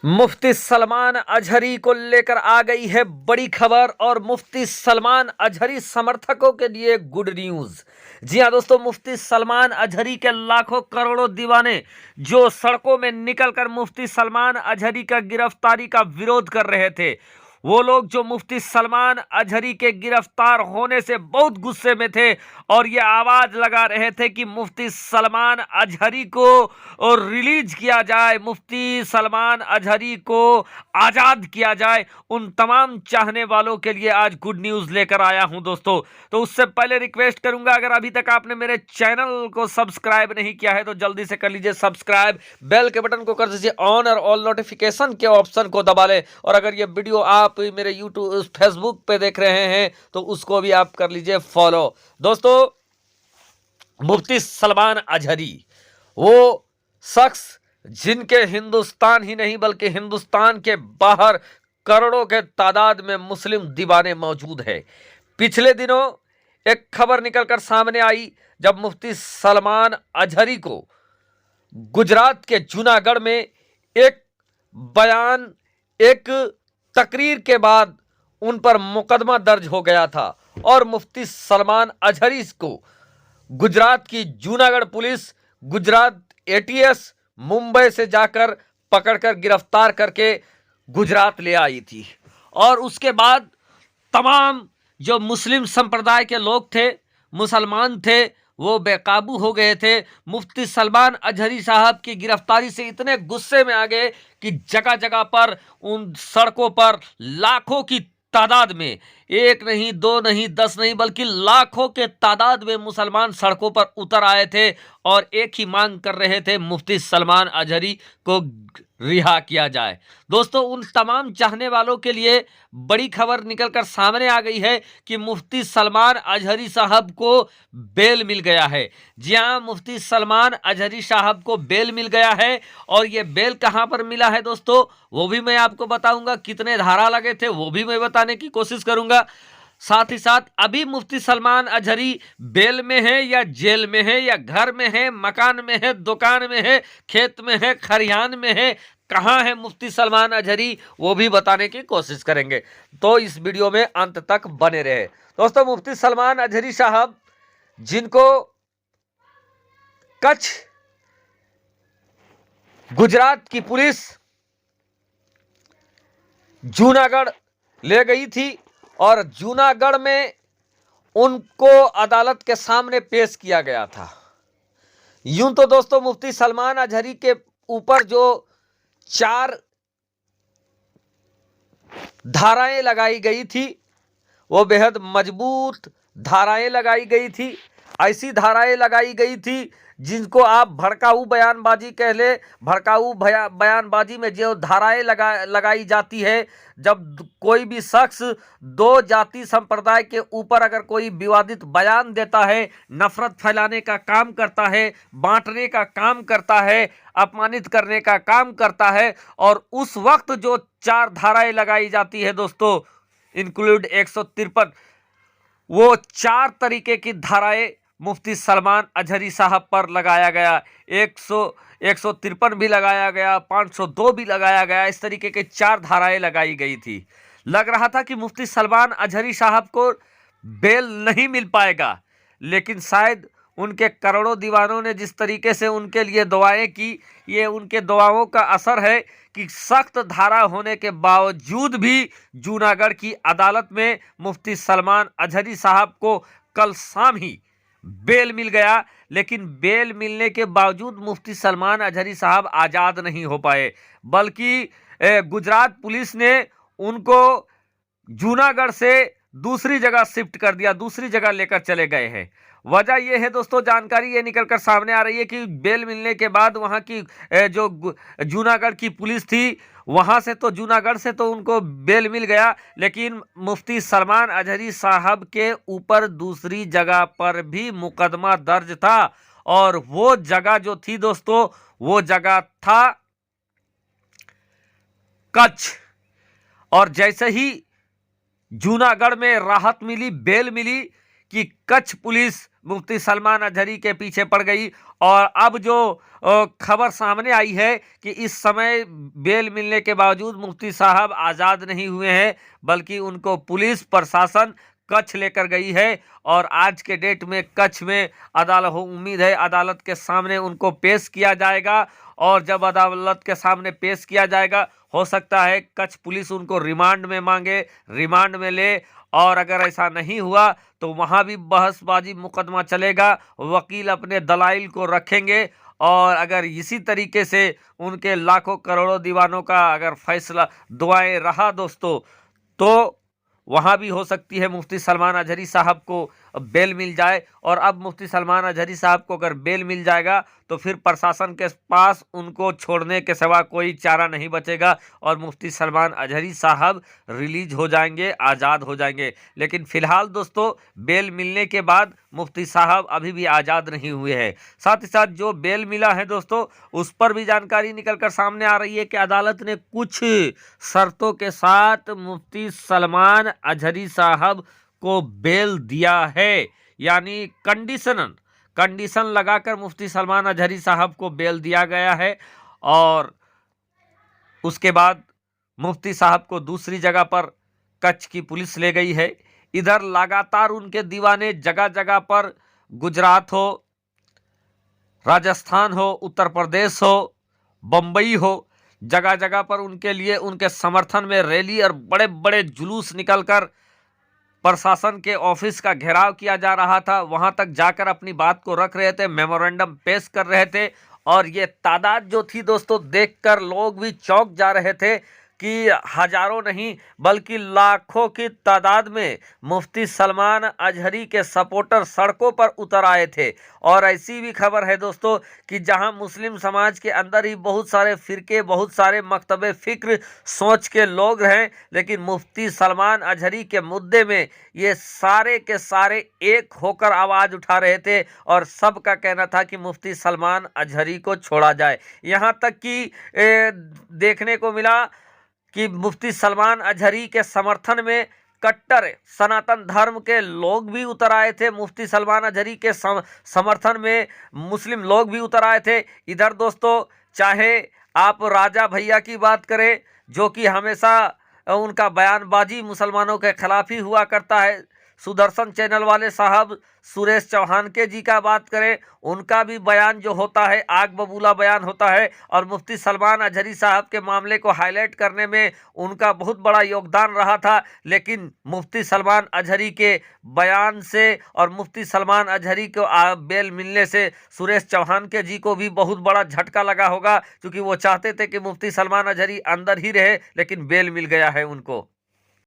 मुफ्ती सलमान अजहरी को लेकर आ गई है बड़ी खबर और मुफ्ती सलमान अजहरी समर्थकों के लिए गुड न्यूज। जी हां दोस्तों, मुफ्ती सलमान अजहरी के लाखों करोड़ों दीवाने जो सड़कों में निकलकर मुफ्ती सलमान अजहरी का गिरफ्तारी का विरोध कर रहे थे, वो लोग जो मुफ्ती सलमान अजहरी के गिरफ्तार होने से बहुत गुस्से में थे और ये आवाज लगा रहे थे कि मुफ्ती सलमान अजहरी को और रिलीज किया जाए, मुफ्ती सलमान अजहरी को आजाद किया जाए। उन तमाम चाहने वालों के लिए आज गुड न्यूज लेकर आया हूं दोस्तों। तो उससे पहले रिक्वेस्ट करूंगा, अगर अभी तक आपने मेरे चैनल को सब्सक्राइब नहीं किया है तो जल्दी से कर लीजिए सब्सक्राइब, बेल के बटन को कर दीजिए ऑन और ऑल नोटिफिकेशन के ऑप्शन को दबा लें। और अगर ये वीडियो आप मेरे यूट्यूब फेसबुक पे देख रहे हैं तो उसको भी आप कर लीजिए फॉलो। दोस्तों, मुफ्ती सलमान अजहरी वो शख्स जिनके हिंदुस्तान ही नहीं बल्कि हिंदुस्तान के बाहर करोड़ों के तादाद में मुस्लिम दीवाने मौजूद हैं। पिछले दिनों एक खबर निकलकर सामने आई जब मुफ्ती सलमान अजहरी को गुजरात के जूनागढ़ में एक बयान, एक तकरीर के बाद उन पर मुकदमा दर्ज हो गया था और मुफ्ती सलमान अजहरी को गुजरात की जूनागढ़ पुलिस, गुजरात एटीएस मुंबई से जाकर पकड़कर गिरफ्तार करके गुजरात ले आई थी। और उसके बाद तमाम जो मुस्लिम संप्रदाय के लोग थे, मुसलमान थे, वो बेकाबू हो गए थे। मुफ्ती सलमान अजहरी साहब की गिरफ्तारी से इतने गुस्से में आ गए कि जगह जगह पर उन सड़कों पर लाखों की तादाद में, एक नहीं, दो नहीं, 10 नहीं, बल्कि लाखों के तादाद में मुसलमान सड़कों पर उतर आए थे और एक ही मांग कर रहे थे, मुफ्ती सलमान अजहरी को रिहा किया जाए। दोस्तों, उन तमाम चाहने वालों के लिए बड़ी खबर निकलकर सामने आ गई है कि मुफ्ती सलमान अजहरी साहब को बेल मिल गया है। जी हां, मुफ्ती सलमान अजहरी साहब को बेल मिल गया है। और ये बेल कहां पर मिला है दोस्तों, वो भी मैं आपको बताऊंगा। कितने धारा लगे थे वो भी मैं बताने की कोशिश करूंगा। साथ ही साथ अभी मुफ्ती सलमान अजहरी बेल में है या जेल में है या घर में है, मकान में है, दुकान में है, खेत में है, खरियान में है, कहां है मुफ्ती सलमान अजहरी, वो भी बताने की कोशिश करेंगे। तो इस वीडियो में अंत तक बने रहे दोस्तों। मुफ्ती सलमान अजहरी साहब जिनको कच्छ गुजरात की पुलिस जूनागढ़ ले गई थी और जूनागढ़ में उनको अदालत के सामने पेश किया गया था। यूं तो दोस्तों, मुफ्ती सलमान अजहरी के ऊपर जो 4 धाराएं लगाई गई थी वो बेहद मजबूत धाराएं लगाई गई थी। ऐसी धाराएं लगाई गई थी जिनको आप भड़काऊ बयानबाजी कह ले। भड़काऊ बयानबाजी में जो धाराएं लगाई जाती है, जब कोई भी शख्स दो जाति संप्रदाय के ऊपर अगर कोई विवादित बयान देता है, नफरत फैलाने का काम करता है, बांटने का काम करता है, अपमानित करने का काम करता है, और उस वक्त जो 4 धाराएं लगाई जाती है दोस्तों, इंक्लूड 153, वो 4 तरीके की धाराएं मुफ्ती सलमान अजहरी साहब पर लगाया गया। 153 भी लगाया गया, 502 भी लगाया गया। इस तरीके के 4 धाराएं लगाई गई थी। लग रहा था कि मुफ्ती सलमान अजहरी साहब को बेल नहीं मिल पाएगा, लेकिन शायद उनके करोड़ों दीवानों ने जिस तरीके से उनके लिए दुआएं की, ये उनके दुआओं का असर है कि सख्त धारा होने के बावजूद भी जूनागढ़ की अदालत में मुफ्ती सलमान अजहरी साहब को कल शाम ही बेल मिल गया। लेकिन बेल मिलने के बावजूद मुफ्ती सलमान अजहरी साहब आज़ाद नहीं हो पाए, बल्कि गुजरात पुलिस ने उनको जूनागढ़ से दूसरी जगह शिफ्ट कर दिया, दूसरी जगह लेकर चले गए हैं। वजह यह है दोस्तों, जानकारी ये निकलकर सामने आ रही है कि बेल मिलने के बाद वहां की जो जूनागढ़ की पुलिस थी, वहां से तो जूनागढ़ से तो उनको बेल मिल गया, लेकिन मुफ्ती सलमान अजहरी साहब के ऊपर दूसरी जगह पर भी मुकदमा दर्ज था। और वो जगह जो थी दोस्तों, वो जगह था कच्छ। और जैसे ही जूनागढ़ में राहत मिली, बेल मिली कि कच्छ पुलिस मुफ्ती सलमान अजहरी के पीछे पड़ गई। और अब जो खबर सामने आई है कि इस समय बेल मिलने के बावजूद मुफ्ती साहब आज़ाद नहीं हुए हैं, बल्कि उनको पुलिस प्रशासन कच्छ लेकर गई है। और आज के डेट में कच्छ में अदालत, उम्मीद है अदालत के सामने उनको पेश किया जाएगा। और जब अदालत के सामने पेश किया जाएगा, हो सकता है कच्छ पुलिस उनको रिमांड में मांगे, रिमांड में ले। और अगर ऐसा नहीं हुआ तो वहां भी बहसबाजी मुकदमा चलेगा, वकील अपने दलाइल को रखेंगे। और अगर इसी तरीके से उनके लाखों करोड़ों दीवानों का अगर फैसला दुआएं रहा दोस्तों, तो वहां भी हो सकती है मुफ्ती सलमान अजहरी साहब को बेल मिल जाए। और अब मुफ्ती सलमान अजहरी साहब को अगर बेल मिल जाएगा तो फिर प्रशासन के पास उनको छोड़ने के सिवा कोई चारा नहीं बचेगा और मुफ्ती सलमान अजहरी साहब रिलीज हो जाएंगे, आज़ाद हो जाएंगे। लेकिन फिलहाल दोस्तों बेल मिलने के बाद मुफ्ती साहब अभी भी आज़ाद नहीं हुए हैं। साथ ही साथ जो बेल मिला है दोस्तों, उस पर भी जानकारी निकलकर सामने आ रही है कि अदालत ने कुछ शर्तों के साथ मुफ्ती सलमान अजहरी साहब को बेल दिया है। यानी कंडीशन लगाकर मुफ्ती सलमान अजहरी साहब को बेल दिया गया है। और उसके बाद मुफ्ती साहब को दूसरी जगह पर कच्छ की पुलिस ले गई है। इधर लगातार उनके दीवाने जगह जगह पर, गुजरात हो, राजस्थान हो, उत्तर प्रदेश हो, बम्बई हो, जगह जगह पर उनके लिए, उनके समर्थन में रैली और बड़े बड़े जुलूस निकलकर प्रशासन के ऑफिस का घेराव किया जा रहा था। वहां तक जाकर अपनी बात को रख रहे थे, मेमोरेंडम पेश कर रहे थे। और ये तादाद जो थी दोस्तों, देखकर लोग भी चौंक जा रहे थे कि हजारों नहीं बल्कि लाखों की तादाद में मुफ्ती सलमान अजहरी के सपोर्टर सड़कों पर उतर आए थे। और ऐसी भी खबर है दोस्तों कि जहां मुस्लिम समाज के अंदर ही बहुत सारे फिरके, बहुत सारे मकतबे फिक्र सोच के लोग हैं, लेकिन मुफ्ती सलमान अजहरी के मुद्दे में ये सारे के सारे एक होकर आवाज़ उठा रहे थे। और सबका कहना था कि मुफ्ती सलमान अजहरी को छोड़ा जाए। यहाँ तक कि देखने को मिला कि मुफ्ती सलमान अजहरी के समर्थन में कट्टर सनातन धर्म के लोग भी उतर आए थे। मुफ्ती सलमान अजहरी के समर्थन में मुस्लिम लोग भी उतर आए थे। इधर दोस्तों, चाहे आप राजा भैया की बात करें, जो कि हमेशा उनका बयानबाजी मुसलमानों के खिलाफ ही हुआ करता है, सुदर्शन चैनल वाले साहब सुरेश चौहान के जी का बात करें, उनका भी बयान जो होता है आग बबूला बयान होता है। और मुफ्ती सलमान अजहरी साहब के मामले को हाईलाइट करने में उनका बहुत बड़ा योगदान रहा था। लेकिन मुफ्ती सलमान अजहरी के बयान से और मुफ्ती सलमान अजहरी को बेल मिलने से सुरेश चौहान के जी को भी बहुत बड़ा झटका लगा होगा, क्योंकि वो चाहते थे कि मुफ्ती सलमान अजहरी अंदर ही रहे, लेकिन बेल मिल गया है उनको।